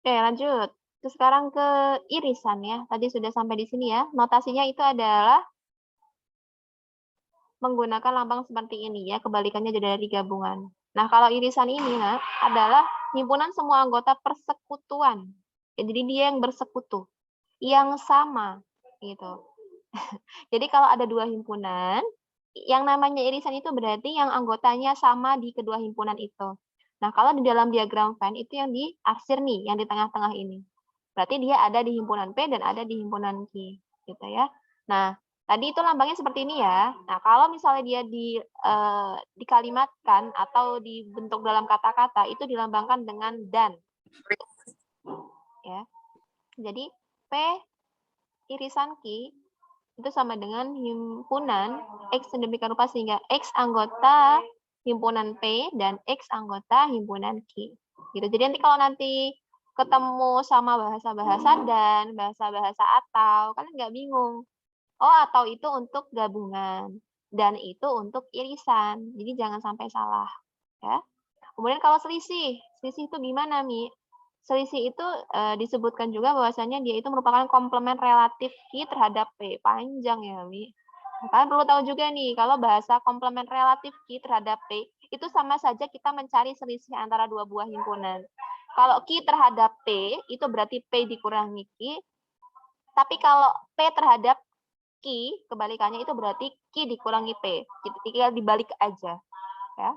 Oke, lanjut. Terus sekarang ke irisan ya. Tadi sudah sampai di sini ya. Notasinya itu adalah menggunakan lambang seperti ini ya, kebalikannya dari gabungan. Nah, kalau irisan ini nah, adalah himpunan semua anggota persekutuan. Ya, jadi dia yang bersekutu, yang sama gitu. Jadi kalau ada dua himpunan, yang namanya irisan itu berarti yang anggotanya sama di kedua himpunan itu. Nah, kalau di dalam diagram Venn itu yang diarsir nih, yang di tengah-tengah ini. Berarti dia ada di himpunan P dan ada di himpunan Q, gitu ya. Nah, tadi itu lambangnya seperti ini ya. Nah, kalau misalnya dia dikalimatkan atau dibentuk dalam kata-kata, itu dilambangkan dengan dan. Ya. Jadi, P irisan Q itu sama dengan himpunan X sedemikian rupa sehingga X anggota himpunan P dan X anggota himpunan Q. Gitu. Jadi nanti ketemu sama bahasa-bahasa dan bahasa-bahasa atau, kalian nggak bingung. Oh, atau itu untuk gabungan dan itu untuk irisan. Jadi jangan sampai salah, ya. Kemudian kalau selisih itu gimana, Mi? Selisih itu disebutkan juga bahwasanya dia itu merupakan komplement relatif Q terhadap P. Panjang ya, Mi. Kalian perlu tahu juga nih, kalau bahasa komplement relatif Q terhadap P, itu sama saja kita mencari selisih antara dua buah himpunan. Kalau Q terhadap P, itu berarti P dikurangi Q. Tapi kalau P terhadap Q, kebalikannya itu berarti Q dikurangi P. Jadi tinggal dibalik aja. Ya.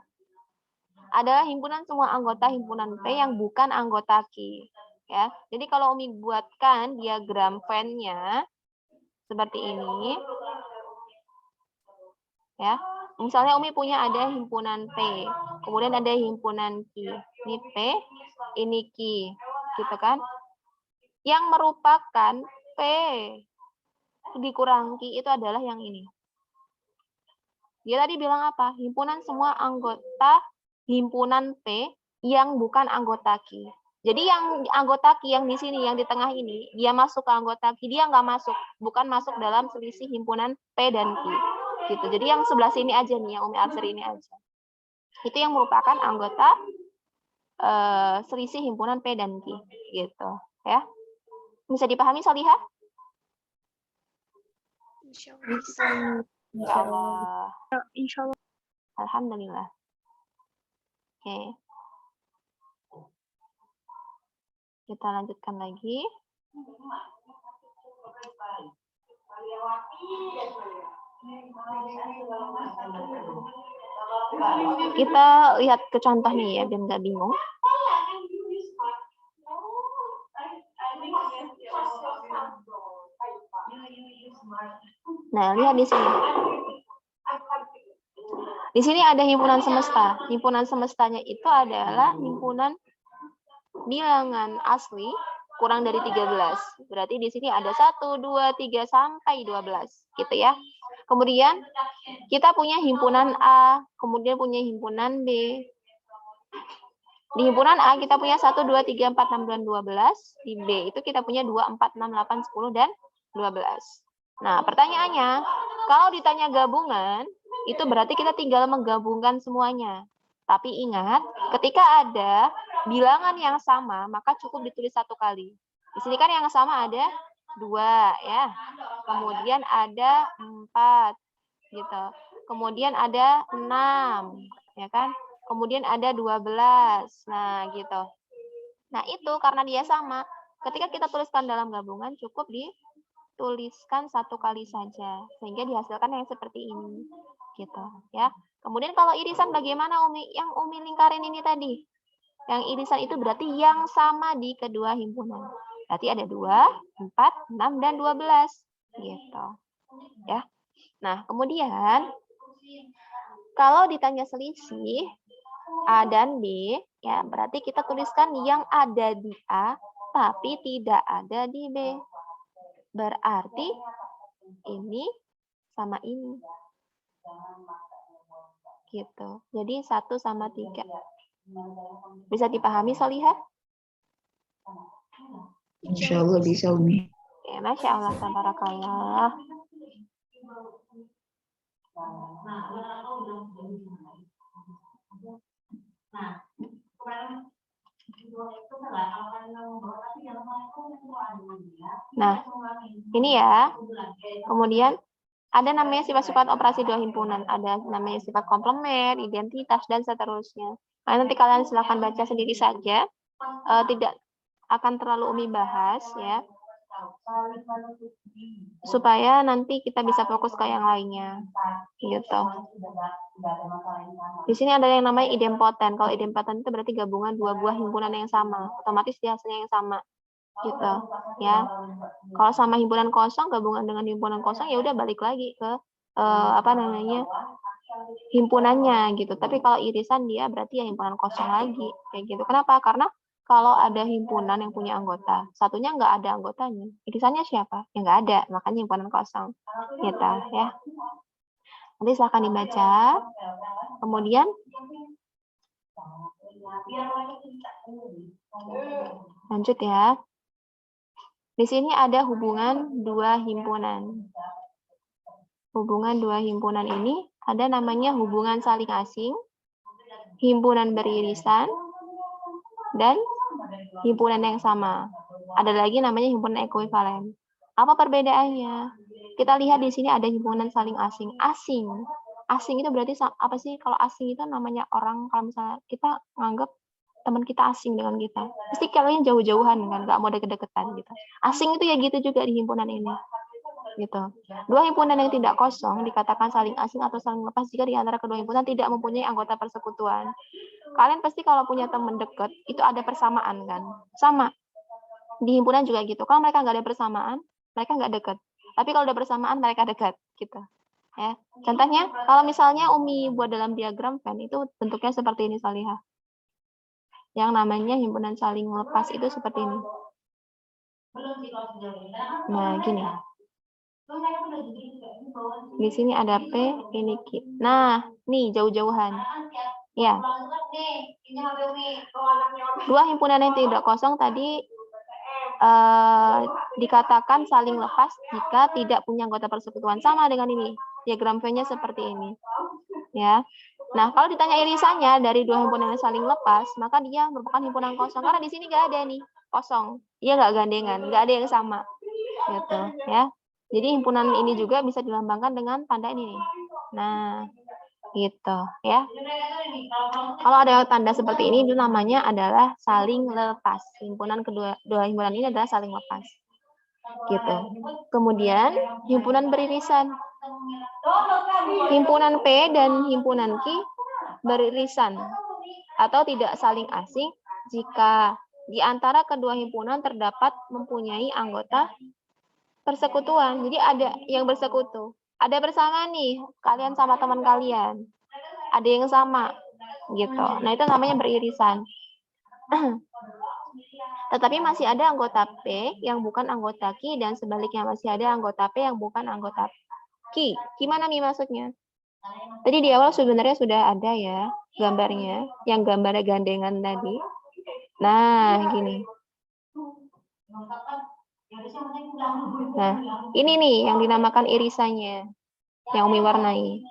Adalah himpunan semua anggota himpunan P yang bukan anggota Q. Ya. Jadi kalau Umi buatkan diagram Venn-nya seperti ini. Ya. Misalnya Umi punya ada himpunan P, kemudian ada himpunan Q. Ini P, ini Q. Gitu kan? Yang merupakan P dikurang Q itu adalah yang ini. Dia tadi bilang apa? Himpunan semua anggota himpunan P yang bukan anggota Q. Jadi yang anggota Q yang di sini, yang di tengah ini, dia masuk ke anggota Q, dia nggak masuk. Bukan masuk dalam selisih himpunan P dan Q. Gitu. Jadi yang sebelah sini aja nih, yang Umi arsir ini aja. Itu yang merupakan anggota selisih himpunan P dan Q. Gitu. Ya. Bisa dipahami, Salihah? Insya Allah. Insya Allah. Insya Allah. Alhamdulillah. Oke. Kita lanjutkan lagi. Kita lihat ke contoh nih ya, biar nggak bingung. Nah, lihat di sini. Di sini ada himpunan semesta. Himpunan semestanya itu adalah himpunan bilangan asli kurang dari 13. Berarti di sini ada 1, 2, 3, sampai 12. Gitu ya. Kemudian kita punya himpunan A, kemudian punya himpunan B. Di himpunan A kita punya 1, 2, 3, 4, 6, dan 12. Di B itu kita punya 2, 4, 6, 8, 10, dan 12. Nah, pertanyaannya, kalau ditanya gabungan, itu berarti kita tinggal menggabungkan semuanya. Tapi ingat, ketika ada bilangan yang sama, maka cukup ditulis satu kali. Di sini kan yang sama ada 2, ya. Kemudian ada 4, gitu. Kemudian ada 6, ya kan? Kemudian ada 12. Nah, gitu. Nah, itu karena dia sama. Ketika kita tuliskan dalam gabungan, cukup dituliskan satu kali saja. Sehingga dihasilkan yang seperti ini. Gitu, ya. Kemudian kalau irisan bagaimana, Umi? Yang Umi lingkarin ini tadi. Yang irisan itu berarti yang sama di kedua himpunan. Berarti ada 2, 4, 6, dan 12. Gitu. Ya. Nah, kemudian kalau ditanya selisih A dan B, ya berarti kita tuliskan yang ada di A tapi tidak ada di B. Berarti ini sama ini. Gitu. Jadi 1 sama 3. Bisa dipahami, Salihah? Insya Allah bisa, Umi. Ya, Masya Allah, tabarakallah. Nah, ini ya. Kemudian ada namanya sifat-sifat operasi dua himpunan. Ada namanya sifat komplement, identitas, dan seterusnya. Nah, nanti kalian silahkan baca sendiri saja. Tidak akan terlalu Umi bahas ya. Supaya nanti kita bisa fokus ke yang lainnya. Gitu. Di sini ada yang namanya idempoten. Kalau idempoten itu berarti gabungan dua buah himpunan yang sama. Otomatis dia hasilnya yang sama. Gitu ya. Kalau sama himpunan kosong gabungan dengan himpunan kosong ya udah balik lagi ke himpunannya gitu. Tapi kalau irisan dia berarti ya himpunan kosong lagi kayak gitu. Kenapa? Karena kalau ada himpunan yang punya anggota, satunya nggak ada anggotanya, irisannya siapa? Ya nggak ada, makanya himpunan kosong gitu ya. Nanti silahkan dibaca. Kemudian lanjut ya. Di sini ada hubungan dua himpunan. Hubungan dua himpunan ini ada namanya hubungan saling asing, himpunan beririsan, dan himpunan yang sama. Ada lagi namanya himpunan ekuivalen. Apa perbedaannya? Kita lihat di sini ada himpunan saling asing. Asing itu berarti apa sih? Kalau asing itu namanya orang, kalau misalnya kita nganggap teman kita asing dengan kita, pasti kalian jauh-jauhan kan, nggak mau deket-deketan gitu. Asing itu ya gitu juga di himpunan ini, gitu. Dua himpunan yang tidak kosong dikatakan saling asing atau saling lepas jika di antara kedua himpunan tidak mempunyai anggota persekutuan. Kalian pasti kalau punya teman dekat itu ada persamaan kan, sama. Di himpunan juga gitu. Kalau mereka nggak ada persamaan, mereka nggak dekat. Tapi kalau ada persamaan, mereka dekat, gitu. Ya. Contohnya, kalau misalnya Umi buat dalam diagram Venn itu bentuknya seperti ini, Salihah. Yang namanya himpunan saling lepas itu seperti ini. Nah, gini. Di sini ada P, ini Q. Nah, nih jauh-jauhan. Ya. Dua himpunan yang tidak kosong tadi dikatakan saling lepas jika tidak punya anggota persekutuan. Sama dengan ini. Diagram V-nya seperti ini. Ya. Nah, kalau ditanya irisannya dari dua himpunan yang saling lepas, maka dia merupakan himpunan kosong. Karena di sini nggak ada nih, kosong. Dia nggak gandengan, nggak ada yang sama. Gitu, ya. Jadi himpunan ini juga bisa dilambangkan dengan tanda ini nih. Nah, gitu, ya. Kalau ada tanda seperti ini, itu namanya adalah saling lepas. Himpunan dua himpunan ini adalah saling lepas. Gitu. Kemudian, himpunan beririsan. Himpunan P dan himpunan Q beririsan atau tidak saling asing jika di antara kedua himpunan terdapat mempunyai anggota persekutuan. Jadi ada yang bersekutu. Ada bersama nih, kalian sama teman kalian. Ada yang sama, gitu. Nah, itu namanya beririsan. Tetapi masih ada anggota P yang bukan anggota Q dan sebaliknya masih ada anggota P yang bukan anggota Q. Gimana nih maksudnya? Tadi di awal sebenarnya sudah ada ya gambarnya, yang gambarnya gandengan tadi. Nah, gini. Nah, ini nih yang dinamakan irisannya, yang Umi warnai.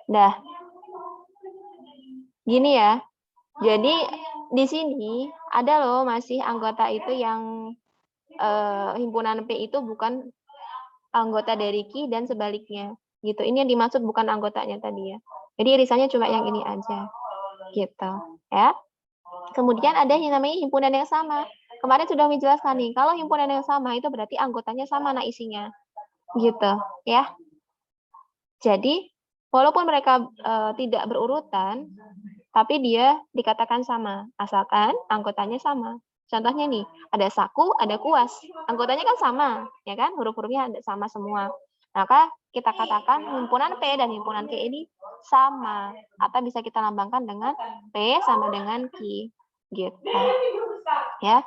Dah. Gini ya. Jadi di sini ada loh masih anggota itu yang himpunan P itu bukan anggota dari Q dan sebaliknya. Gitu. Ini yang dimaksud bukan anggotanya tadi ya. Jadi irisannya cuma yang ini aja. Gitu, ya. Kemudian ada yang namanya himpunan yang sama. Kemarin sudah menjelaskan nih, kalau himpunan yang sama itu berarti anggotanya sama nah isinya. Gitu, ya. Jadi, walaupun mereka tidak berurutan, tapi dia dikatakan sama, asalkan anggotanya sama. Contohnya nih, ada saku, ada kuas. Anggotanya kan sama, ya kan? Huruf-hurufnya sama semua. Maka kita katakan himpunan P dan himpunan Q ini sama. Atau bisa kita lambangkan dengan P sama dengan Q. Gitu. Ya.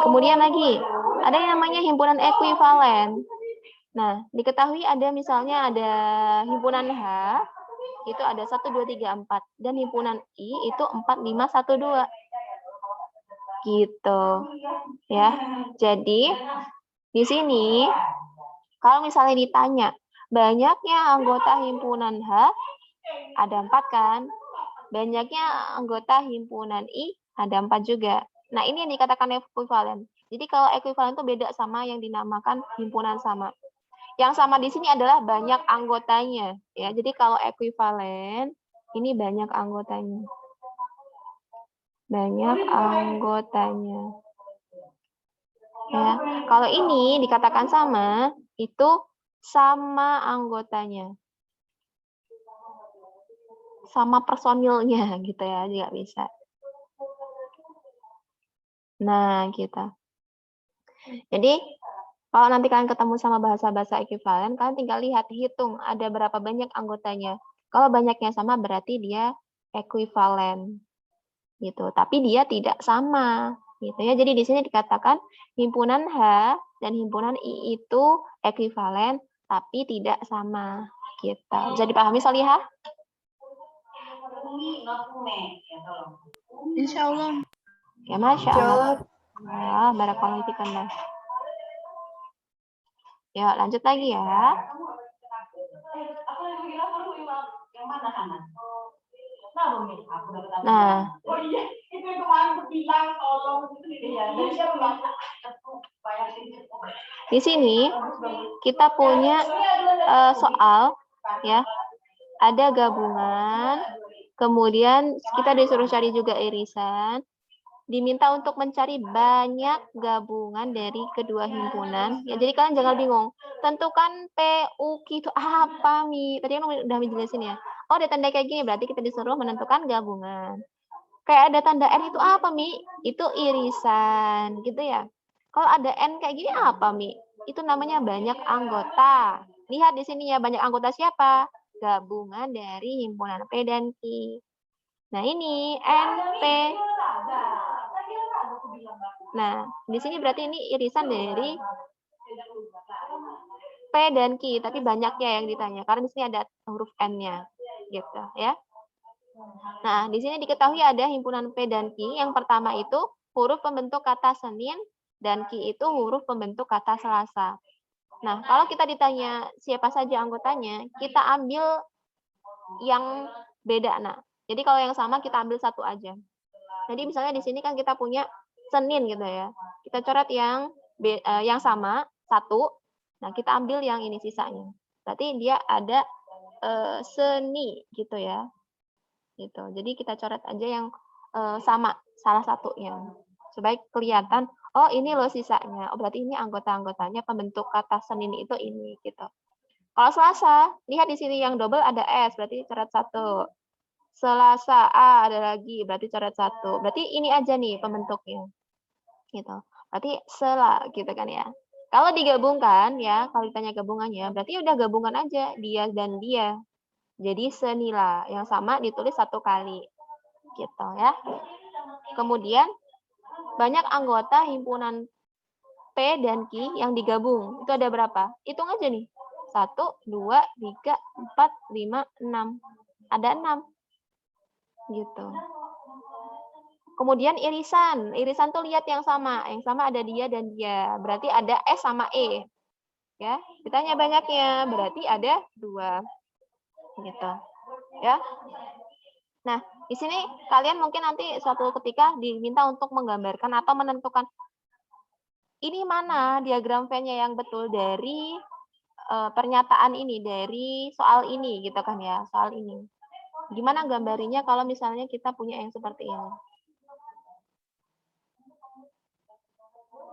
Kemudian lagi, ada yang namanya himpunan ekuivalen. Nah, diketahui ada misalnya ada himpunan H, itu ada 1, 2, 3, 4. Dan himpunan I itu 4, 5, 1, 2. Gitu. Ya. Jadi, di sini, kalau misalnya ditanya, banyaknya anggota himpunan H, ada 4 kan? banyaknya anggota himpunan I ada 4 juga. Nah, ini yang dikatakan ekuivalen. Jadi kalau ekuivalen itu beda sama yang dinamakan himpunan sama. Yang sama di sini adalah banyak anggotanya, ya. Jadi kalau ekuivalen ini banyak anggotanya. Banyak anggotanya. Ya, kalau ini dikatakan sama, itu sama anggotanya. Sama personilnya gitu ya, juga bisa. Nah, gitu. Jadi, kalau nanti kalian ketemu sama bahasa-bahasa ekuivalen, kalian tinggal lihat, hitung ada berapa banyak anggotanya. Kalau banyaknya sama berarti dia ekuivalen. Gitu. Tapi dia tidak sama, gitu ya. Jadi di sini dikatakan himpunan H dan himpunan I itu ekuivalen tapi tidak sama, gitu. Bisa dipahami Solihah? Insya Allah. Ya, Masya Allah. Wah, barakallahu fiikum. Ya, lanjut lagi ya. Nah, di sini kita punya soal, ya. Ada gabungan, kemudian kita disuruh cari juga irisan, diminta untuk mencari banyak gabungan dari kedua himpunan. Ya, jadi kalian jangan bingung. Tentukan P, U, Q itu apa, Mi? Tadi kan udah Mi jelasin ya. Oh, ada tanda kayak gini, berarti kita disuruh menentukan gabungan. Kayak ada tanda N itu apa, Mi? Itu irisan, gitu ya. Kalau ada N kayak gini apa, Mi? Itu namanya banyak anggota. Lihat di sini ya, banyak anggota siapa? Gabungan dari himpunan P dan Q. Nah, ini NP. Nah, di sini berarti ini irisan dari P dan Q, tapi banyaknya yang ditanya karena di sini ada huruf N-nya, gitu ya. Nah, di sini diketahui ada himpunan P dan Q. Yang pertama itu huruf pembentuk kata Senin dan Q itu huruf pembentuk kata Selasa. Nah, kalau kita ditanya siapa saja anggotanya, kita ambil yang beda. Nah, jadi kalau yang sama kita ambil satu aja. Jadi misalnya di sini kan kita punya Senin gitu ya. Kita coret yang sama satu. Nah, kita ambil yang ini sisanya. Berarti dia ada seni gitu ya. Gitu. Jadi kita coret aja yang sama salah satunya supaya kelihatan, oh ini loh sisanya. Oh berarti ini anggota-anggotanya pembentuk kata Senin itu ini gitu. Kalau Selasa, lihat di sini yang double ada S, berarti coret satu. Selasa A ada lagi, berarti coret satu. Berarti ini aja nih pembentuknya. Gitu. Berarti sela gitu kan ya. Kalau digabungkan ya, kalau ditanya gabungannya, berarti udah gabungan aja dia dan dia. Jadi senila, yang sama ditulis satu kali. Gitu ya. Kemudian banyak anggota himpunan P dan Q yang digabung. Itu ada berapa? Hitung aja nih. 1, 2, 3, 4, 5, 6. Ada 6. Gitu. Kemudian irisan. Irisan tuh lihat yang sama. Yang sama ada dia dan dia. Berarti ada S sama E. Ya, ditanya banyaknya. Berarti ada 2. Gitu. Ya. Nah, di sini kalian mungkin nanti suatu ketika diminta untuk menggambarkan atau menentukan ini mana diagram Venn-nya yang betul dari pernyataan ini, dari soal ini gitu kan ya, soal ini. Gimana gambarinya kalau misalnya kita punya yang seperti ini?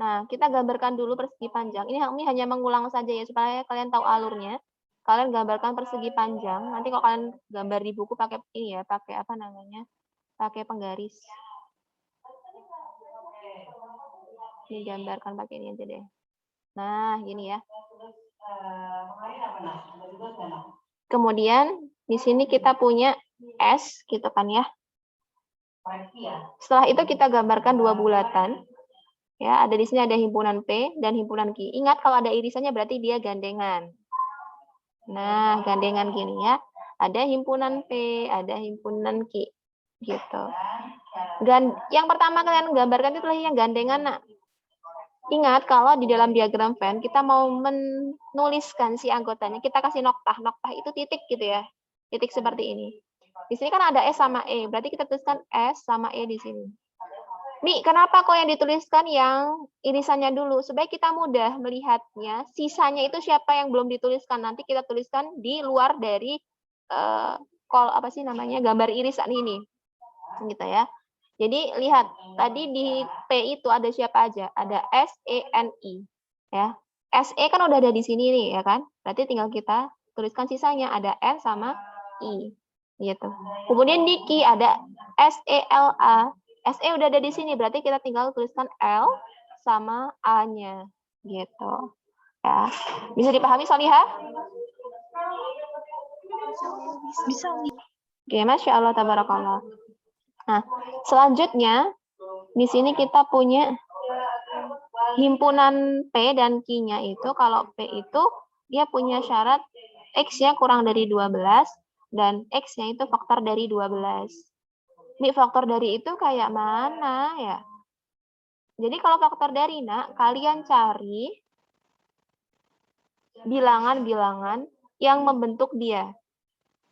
Nah, kita gambarkan dulu persegi panjang. Ini hanya mengulang saja ya, supaya kalian tahu alurnya. Kalian gambarkan persegi panjang. Nanti kalau kalian gambar di buku pakai ini ya, pakai apa namanya? Pakai penggaris. Ini gambarkan pakai ini aja deh. Nah, gini ya. Kemudian di sini kita punya S gitu kan ya. Setelah itu kita gambarkan 2 bulatan. Ya, ada di sini ada himpunan P dan himpunan Q. Ingat kalau ada irisannya berarti dia gandengan. Nah, gandengan gini ya. Ada himpunan P, ada himpunan Q. Gitu. Yang pertama kalian gambarkan itu yang gandengan, Nak. Ingat kalau di dalam diagram Venn kita mau menuliskan si anggotanya, kita kasih noktah. Noktah itu titik gitu ya. Titik seperti ini. Di sini kan ada S sama E, berarti kita tuliskan S sama E di sini. Mi, kenapa kok yang dituliskan yang irisannya dulu? Supaya kita mudah melihatnya, sisanya itu siapa yang belum dituliskan. Nanti kita tuliskan di luar dari gambar irisan ini. Gitu ya. Jadi lihat, tadi di P itu ada siapa aja? Ada S, E, N, I. Ya. S, E kan udah ada di sini nih, ya kan? Berarti tinggal kita tuliskan sisanya, ada N sama I. Gitu. Kemudian di Q ada S, E, L, A. SE udah ada di sini, berarti kita tinggal tuliskan L sama A-nya, gitu. Ya, bisa dipahami, Solihah? Bisa. Oke, Masya Allah, tabarakallah. Nah, selanjutnya di sini kita punya himpunan P dan Q-nya itu, kalau P itu dia punya syarat X-nya kurang dari 12 dan X-nya itu faktor dari 12. Ini faktor dari itu kayak mana ya? Jadi kalau faktor dari, nak, kalian cari bilangan-bilangan yang membentuk dia.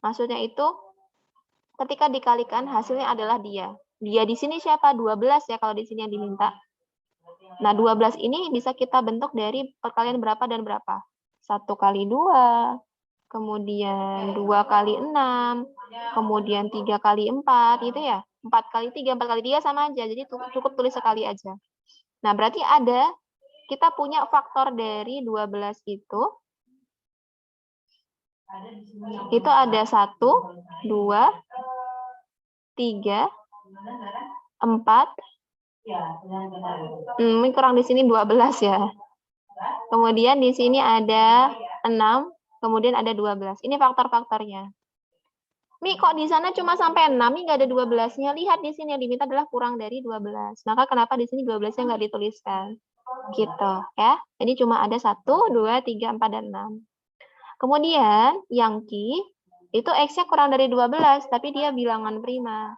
Maksudnya itu, ketika dikalikan hasilnya adalah dia. Dia di sini siapa? 12 ya kalau di sini yang diminta. Nah, 12 ini bisa kita bentuk dari perkalian berapa dan berapa. 1 kali 2, kemudian 2 kali 6, kemudian 3 kali 4, gitu ya. 4 kali 3, 4 kali 3 sama aja, jadi cukup tulis sekali aja. Nah, berarti kita punya faktor dari 12 itu ada 1, 2, 3, 4, ini kurang di sini 12 ya. Kemudian di sini ada 6, kemudian ada 12. Ini faktor-faktornya. Mi, kok di sana cuma sampai 6, ini nggak ada 12-nya. Lihat di sini yang diminta adalah kurang dari 12. Maka kenapa di sini 12-nya nggak dituliskan? Gitu ya. Jadi cuma ada 1, 2, 3, 4, dan 6. Kemudian yang Q itu X-nya kurang dari 12, tapi dia bilangan prima.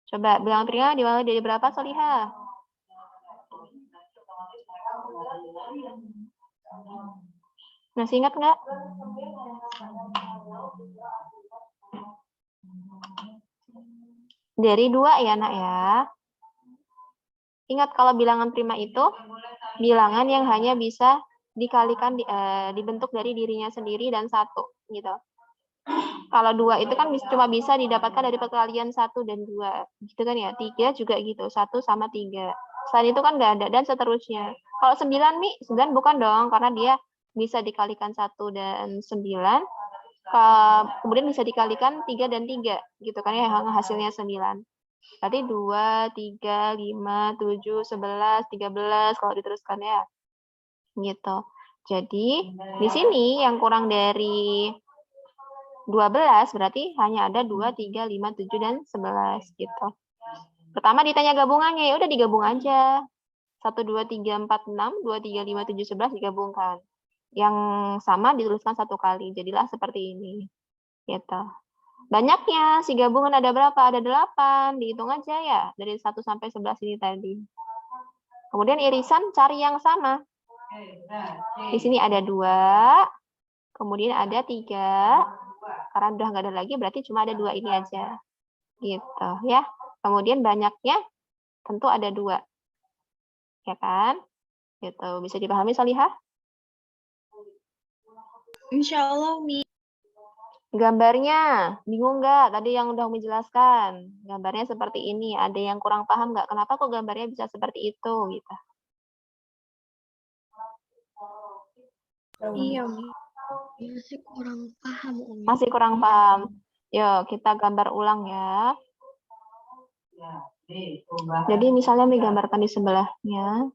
Coba bilangan prima dimulai dari berapa, Solihah? Masih ingat nggak? Dari 2 ya, nak ya. Ingat kalau bilangan prima itu bilangan yang hanya bisa dikalikan dibentuk dari dirinya sendiri dan 1 gitu. Kalau 2 itu kan cuma bisa didapatkan dari perkalian 1 dan 2 gitu kan ya. 3 juga gitu, 1 sama 3. Selain itu kan nggak ada, dan seterusnya. Kalau 9, Mi, 9 bukan dong, karena dia bisa dikalikan 1 dan 9, kemudian bisa dikalikan 3 dan 3 gitu kan ya, hasilnya 9. Berarti 2, 3, 5, 7, 11, 13 kalau diteruskan ya. Gitu. Jadi di sini yang kurang dari 12 berarti hanya ada 2, 3, 5, 7, dan 11 gitu. Pertama ditanya gabungannya, ya udah digabung aja. 1, 2, 3, 4, 6, 2, 3, 5, 7, 11 digabungkan. Yang sama dituliskan 1 kali, jadilah seperti ini. Gitu. Banyaknya, si gabungan ada berapa? Ada 8, dihitung aja ya, dari 1 sampai 11 ini tadi. Kemudian irisan cari yang sama. Di sini ada 2, kemudian ada 3, karena udah nggak ada lagi, berarti cuma ada 2 ini aja. Gitu ya. Kemudian banyaknya tentu ada 2. Ya kan? Gitu. Bisa dipahami, Solihah? Insya Allah, Mi. Gambarnya, bingung nggak? Tadi yang udah Umi jelaskan. Gambarnya seperti ini. Ada yang kurang paham nggak? Kenapa kok gambarnya bisa seperti itu? Gitu. Iya, Mi. Masih kurang paham, Umi. Masih kurang paham. Yuk, kita gambar ulang ya. Jadi misalnya Umi gambarkan di sebelahnya.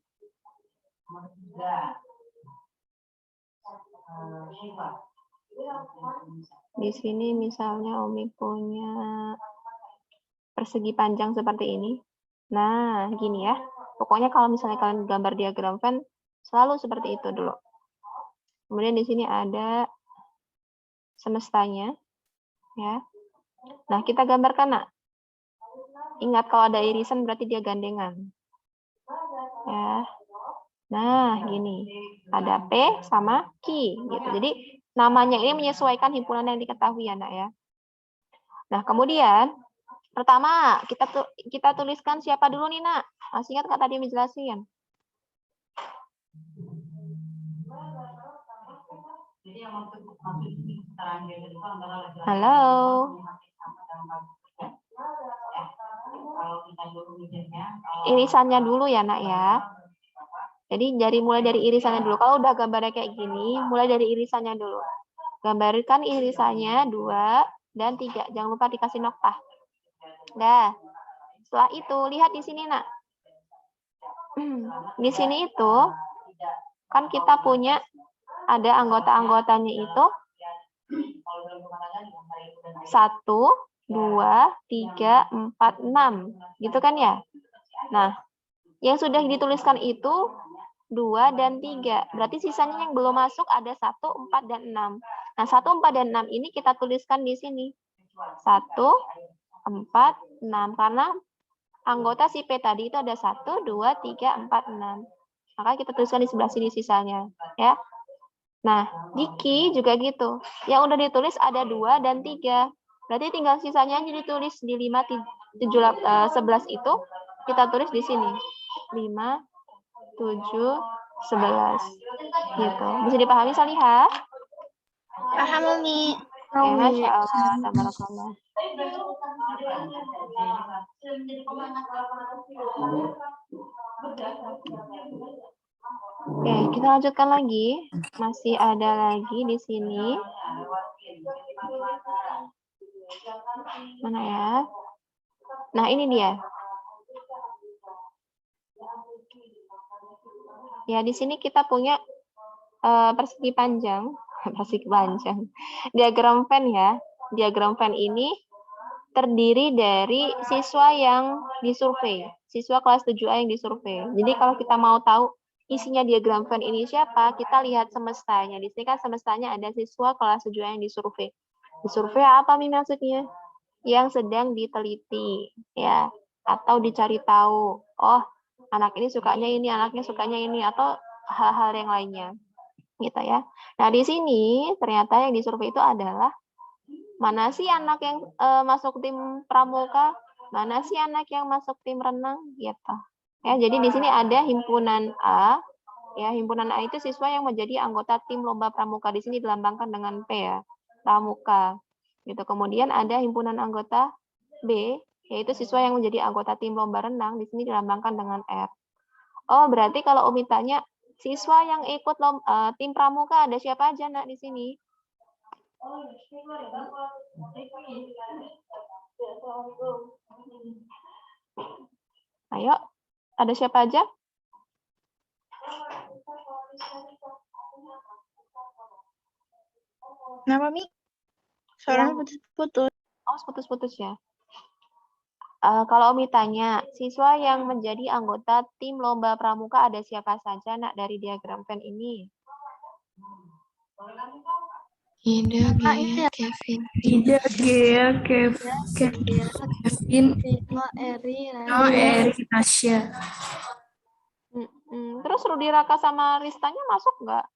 Di sini misalnya Umi punya persegi panjang seperti ini. Nah, gini ya. Pokoknya kalau misalnya kalian gambar diagram Venn, selalu seperti itu dulu. Kemudian di sini ada semestanya. Ya. Nah, kita gambarkan, nak. Ingat kalau ada irisan berarti dia gandengan. Ya. Nah, gini. Ada P sama Q gitu. Jadi namanya ini menyesuaikan himpunan yang diketahui ya, nak ya. Nah, kemudian pertama kita tuliskan siapa dulu nih, Nak? Masih ingat nggak tadi menjelasin? Halo. Irisannya dulu ya, Nak ya. Jadi mulai dari irisannya dulu. Kalau udah gambarnya kayak gini, mulai dari irisannya dulu. Gambarkan irisannya 2 dan 3. Jangan lupa dikasih noktah. Nah, setelah itu lihat di sini, Nak. Di sini itu kan kita punya ada anggota-anggotanya itu 1, 2, 3, 4, 6. Gitu kan ya? Nah, yang sudah dituliskan itu 2 dan 3. Berarti sisanya yang belum masuk ada 1, 4, dan 6. Nah, 1, 4, dan 6 ini kita tuliskan di sini. 1, 4, 6. Karena anggota si P tadi itu ada 1, 2, 3, 4, 6. Maka kita tuliskan di sebelah sini sisanya. Ya. Nah, di Q juga gitu. Yang udah ditulis ada 2 dan 3. Berarti tinggal sisanya aja ditulis di 5, 7, 11 itu. Kita tulis di sini. 5, 7, 11. Gitu. Bisa dipahami, Salihah? Paham, Umi. Ya, Masya Allah. Tabarakallah. Oke, kita lanjutkan lagi. Masih ada lagi di sini. Mana ya? Nah, ini dia. Ya, di sini kita punya persegi panjang. Persegi panjang. Diagram Venn ya. Diagram Venn ini terdiri dari siswa yang disurvei. Siswa kelas 7A yang disurvei. Jadi kalau kita mau tahu isinya diagram Venn ini siapa, kita lihat semestanya. Di sini kan semestanya ada siswa kelas 7A yang disurvei. Disurvei apa nih maksudnya? Yang sedang diteliti, ya, atau dicari tahu. Oh, anak ini sukanya ini, anaknya sukanya ini, atau hal-hal yang lainnya, gitu ya. Nah, di sini ternyata yang disurvei itu adalah mana sih anak yang masuk tim pramuka, mana sih anak yang masuk tim renang, gitu. Ya, jadi di sini ada himpunan A. Ya, himpunan A itu siswa yang menjadi anggota tim lomba pramuka. Di sini dilambangkan dengan P ya, pramuka. Gitu. Kemudian ada himpunan anggota B, yaitu siswa yang menjadi anggota tim lomba renang. Di sini dilambangkan dengan R. Oh, berarti kalau Umi tanya, siswa yang ikut tim pramuka ada siapa aja, Nak, di sini? Ayo, ada siapa aja? Kenapa, Mi? Suaranya putus-putus. Oh, putus-putus ya. Kalau Umi tanya, siswa yang menjadi anggota tim lomba pramuka ada siapa saja, Nak, dari diagram Venn ini? Ida, Gia, Kevin. Ida, Gia, Kevin, No, Eri, No, Eri, Tasya. Terus Rudi Raka sama Ristanya masuk nggak?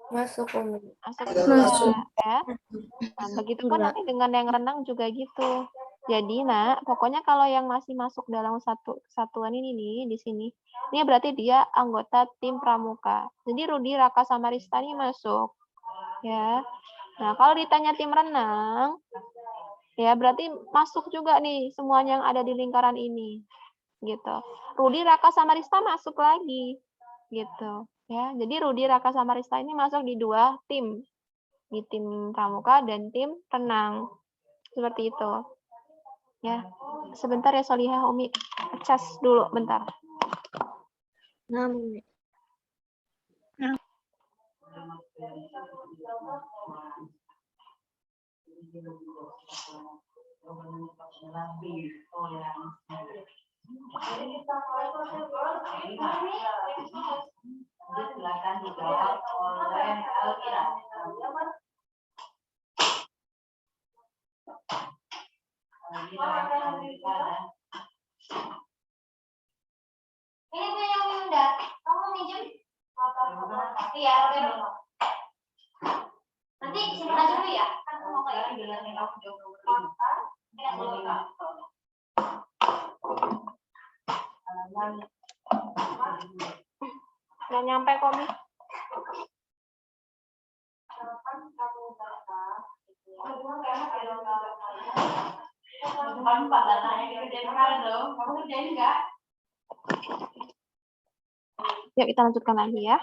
Masuk, Umi. Masuk. Masuk. Ya. Nah, begitupun nanti dengan yang renang juga gitu. Jadi, Nak, pokoknya kalau yang masih masuk dalam satuan ini nih, di sini, ini berarti dia anggota tim pramuka. Jadi Rudi, Raka, sama Rista ini masuk. Ya. Nah, kalau ditanya tim renang, ya berarti masuk juga nih semuanya yang ada di lingkaran ini. Gitu. Rudi, Raka, sama Rista masuk lagi. Gitu. Ya, jadi Rudi, Raka, sama Rista ini masuk di 2 tim. Di tim pramuka dan tim renang. Seperti itu. Ya, sebentar ya Solihah, Umi cas dulu bentar. Nah, Umi. Nah. Silakan dijawab oleh Elvira. Ini punya Winda, kamu minjem? Iya, oke dong. Nanti simpan aja dulu ya, kan kamu mau kayak Nyampe Komi. Yuk kita lanjutkan lagi ya.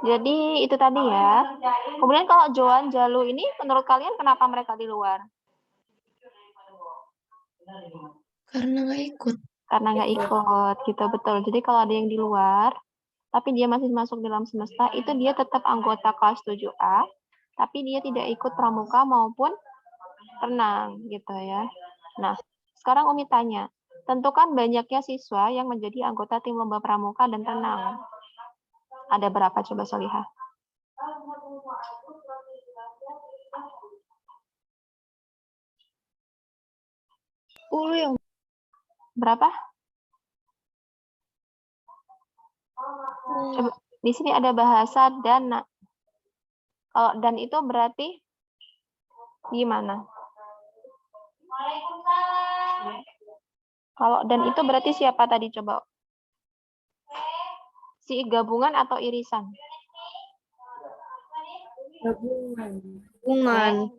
Jadi itu tadi ya. Kemudian kalau Joan, Jalu ini menurut kalian kenapa mereka di luar? Karena nggak ikut. Karena nggak ikut gitu, betul. Jadi kalau ada yang di luar, tapi dia masih masuk dalam semesta, itu dia tetap anggota kelas 7A, tapi dia tidak ikut pramuka maupun renang gitu ya. Nah, sekarang Umi tanya, tentukan banyaknya siswa yang menjadi anggota tim lomba pramuka dan renang. Ada berapa coba Solihah? Yang Berapa? Coba, di sini ada bahasa dan. Kalau dan itu berarti gimana? Kalau dan itu berarti siapa tadi coba? Si gabungan atau irisan? Gabungan.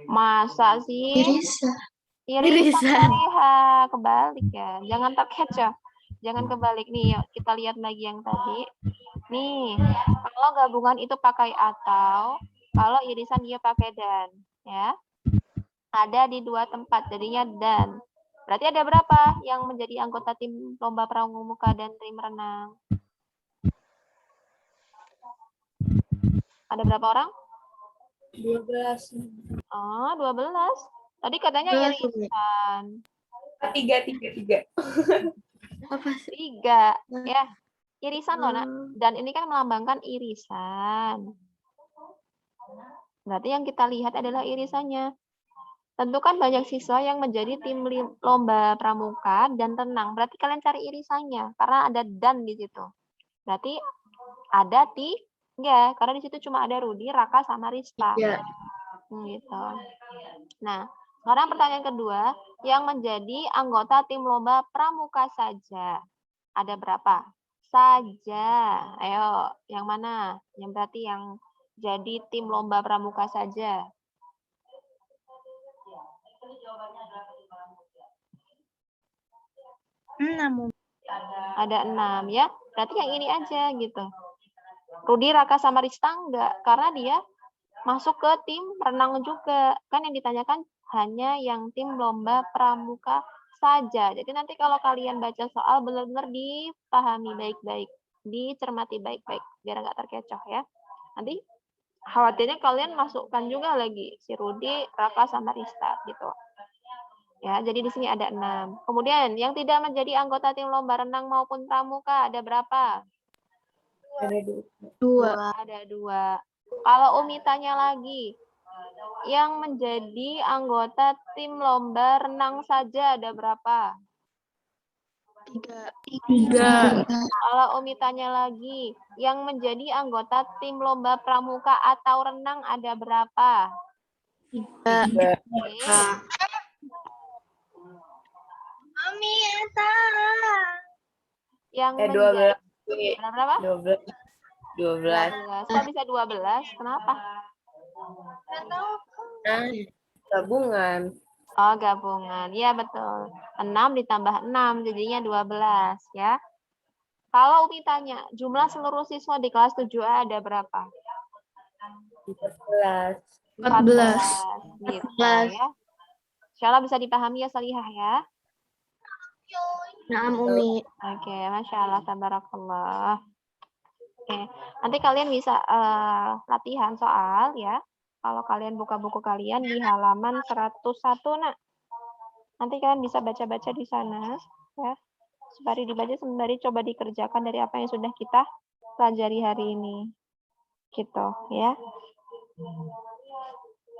Masa sih? Irisan. Irisan. Solihah, kebalik ya. Jangan terkecoh. Jangan kebalik nih. Yuk, kita lihat lagi yang tadi. Nih, kalau gabungan itu pakai atau, kalau irisan dia pakai dan, ya. Ada di dua tempat, jadinya dan. Berarti ada berapa yang menjadi anggota tim lomba pramuka dan tim renang? Ada berapa orang? 12. Oh, 12. Tadi katanya 12, irisan. Tiga. Apa sih? 3, ya. Irisan loh, Nak. Dan ini kan melambangkan irisan. Berarti yang kita lihat adalah irisannya. Tentukan banyak siswa yang menjadi tim lomba pramuka dan renang. Berarti kalian cari irisannya, karena ada dan di situ. Berarti ada 3, karena di situ cuma ada Rudi, Raka, sama Rista. Iya. Gitu. Nah, sekarang pertanyaan kedua, yang menjadi anggota tim lomba pramuka saja. Ada berapa? Saja. Ayo, yang mana? Yang berarti yang jadi tim lomba pramuka saja. Ada 6 ya. Berarti yang ini aja gitu. Rudi, Raka, sama Rista enggak. Karena dia masuk ke tim renang juga. Kan yang ditanyakan hanya yang tim lomba pramuka saja. Jadi nanti kalau kalian baca soal benar-benar dipahami baik-baik. Dicermati baik-baik. Biar nggak terkecoh ya. Nanti khawatirnya kalian masukkan juga lagi si Rudi, Raka, sama Rista gitu. Ya, jadi di sini ada 6. Kemudian yang tidak menjadi anggota tim lomba renang maupun pramuka ada berapa? Ada 2. Ada 2. Kalau Umi tanya lagi, yang menjadi anggota tim lomba renang saja ada berapa? 3. Kalau Umi tanya lagi, yang menjadi anggota tim lomba pramuka atau renang ada berapa? 3. Oke. Mami, Yang 12. berapa? 12. Kok bisa 12? Kenapa? Gabungan. Oh, gabungan. Iya, betul. 6 ditambah 6, jadinya 12, ya. Kalau Umi tanya, jumlah seluruh siswa di kelas 7A ada berapa? 14. Gitu, ya. Insyaallah bisa dipahami ya, Salihah, ya. Naam, Umi. Oke, Masya Allah, tabarakallah. Oke, nanti kalian bisa latihan soal, ya. Kalau kalian buka buku kalian di halaman 101, Nak. Nanti kalian bisa baca-baca di sana, ya. Sembari dibaca, sembari coba dikerjakan dari apa yang sudah kita pelajari hari ini. Gitu, ya.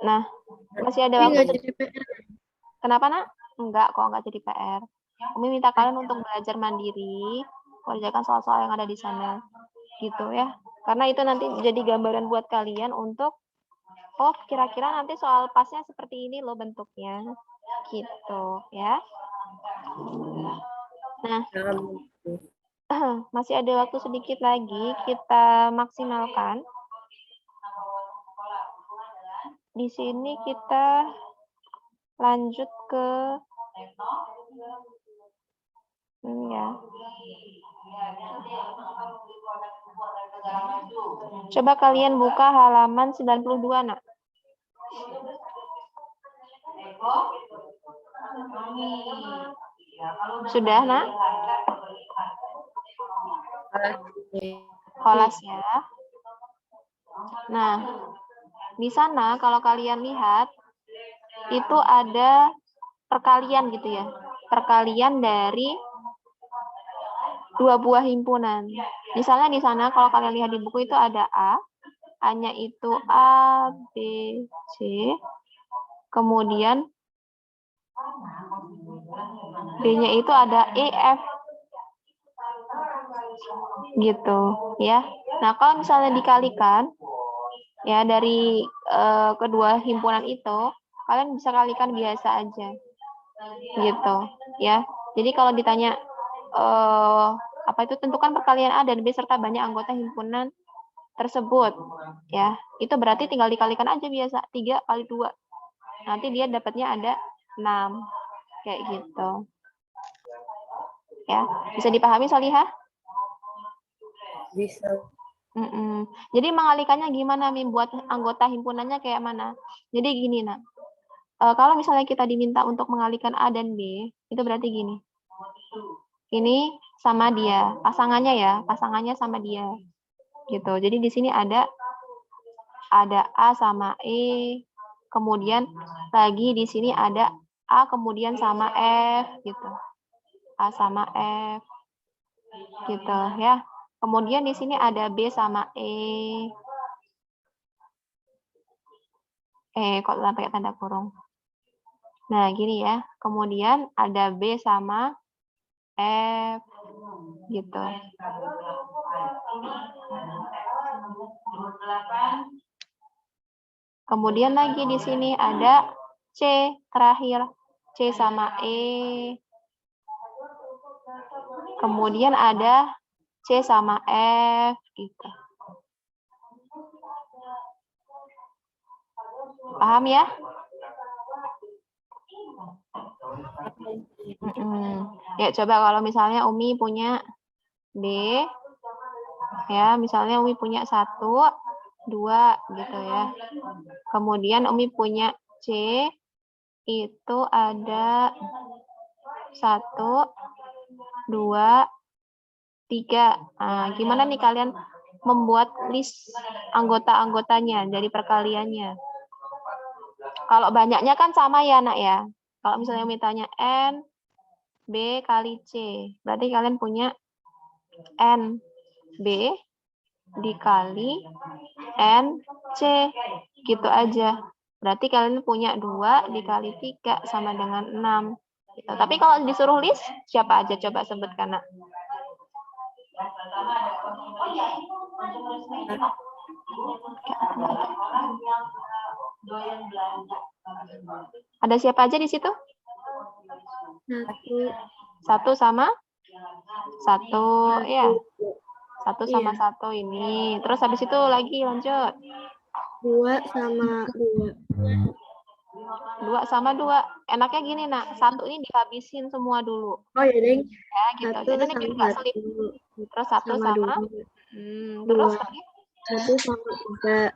Nah, masih ada waktu. Kenapa, Nak? Enggak, kok enggak jadi PR. Umi minta kalian untuk belajar mandiri, kerjakan soal-soal yang ada di sana. Gitu, ya. Karena itu nanti jadi gambaran buat kalian untuk, oh, kira-kira nanti soal pasnya seperti ini loh bentuknya. Gitu, ya. Nah, masih ada waktu sedikit lagi, kita maksimalkan. Di sini kita lanjut ke ini ya. Coba kalian buka halaman 92, Nak. Sudah, Nak? Kholas ya. Nah, di sana kalau kalian lihat itu ada perkalian gitu ya. Perkalian dari dua buah himpunan. Misalnya di sana kalau kalian lihat di buku itu ada A, A-nya itu A, B, C, kemudian B-nya itu ada E, F, gitu ya. Nah kalau misalnya dikalikan ya dari kedua himpunan itu, kalian bisa kalikan biasa aja, gitu ya. Jadi kalau ditanya apa itu, tentukan perkalian A dan B serta banyak anggota himpunan tersebut ya, itu berarti tinggal dikalikan aja biasa, 3 kali 2 nanti dia dapatnya ada 6 kayak gitu ya. Bisa dipahami, Solihah? Bisa. Jadi mengalikannya gimana, Mi? Buat anggota himpunannya kayak mana? Jadi gini, Nak. Kalau misalnya kita diminta untuk mengalihkan A dan B, itu berarti gini. Ini sama dia, pasangannya ya, pasangannya sama dia. Gitu. Jadi di sini ada A sama E, kemudian lagi di sini ada A kemudian sama F gitu. A sama F. Gitu ya. Kemudian di sini ada B sama E. Kok pakai tanda kurung. Nah, gini ya. Kemudian ada B sama F gitu. Kemudian lagi di sini ada C terakhir, C sama E. Kemudian ada C sama F gitu. Paham ya? Ya, coba kalau misalnya Umi punya B, ya, misalnya Umi punya 1, 2 gitu ya. Kemudian Umi punya C, itu ada 1, 2, 3. Nah, gimana nih kalian membuat list anggota-anggotanya dari perkaliannya? Kalau banyaknya kan sama ya, Nak ya. Kalau misalnya mintanya N, B kali C, berarti kalian punya N, B dikali N, C, gitu aja. Berarti kalian punya 2 dikali 3 sama dengan 6. Gitu. Tapi kalau disuruh list, siapa aja coba sebutkan, Nak? Ada siapa aja di situ? 1 sama 1 ya. 1 sama 1 ini. Terus habis itu lagi lanjut. 2 sama 2. 2 sama 2. Enaknya gini, Nak. 1 ini dihabisin semua dulu. Oh ya, Deng. Ya, gitu. Jadi biar nggak selip. Terus 1 sama 2. terus lagi 1 sama 3.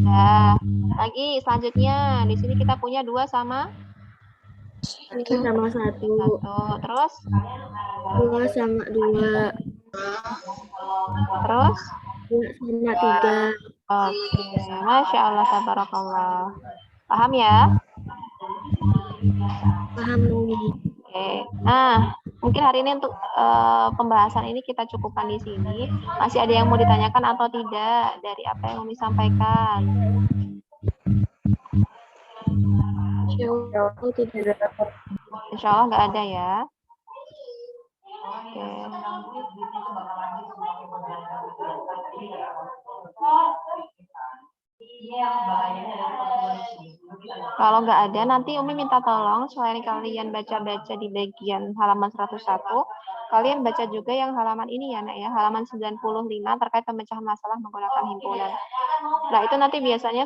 Nah, lagi selanjutnya di sini kita punya 2 sama 1 sama 1. 1. Terus 2 sama 2. Terus 2 sama 3. Oke, Masya Allah, tabarakallah. Paham ya? Paham, Umi. Oke. Nah, mungkin hari ini untuk pembahasan ini kita cukupkan di sini. Masih ada yang mau ditanyakan atau tidak dari apa yang Umi sampaikan? Insya Allah nggak ada ya. Oke. Kalau nggak ada, nanti Umi minta tolong selain kalian baca-baca di bagian halaman 101, kalian baca juga yang halaman ini ya, Nak ya, halaman 95 terkait pemecahan masalah menggunakan himpunan. Nah, itu nanti biasanya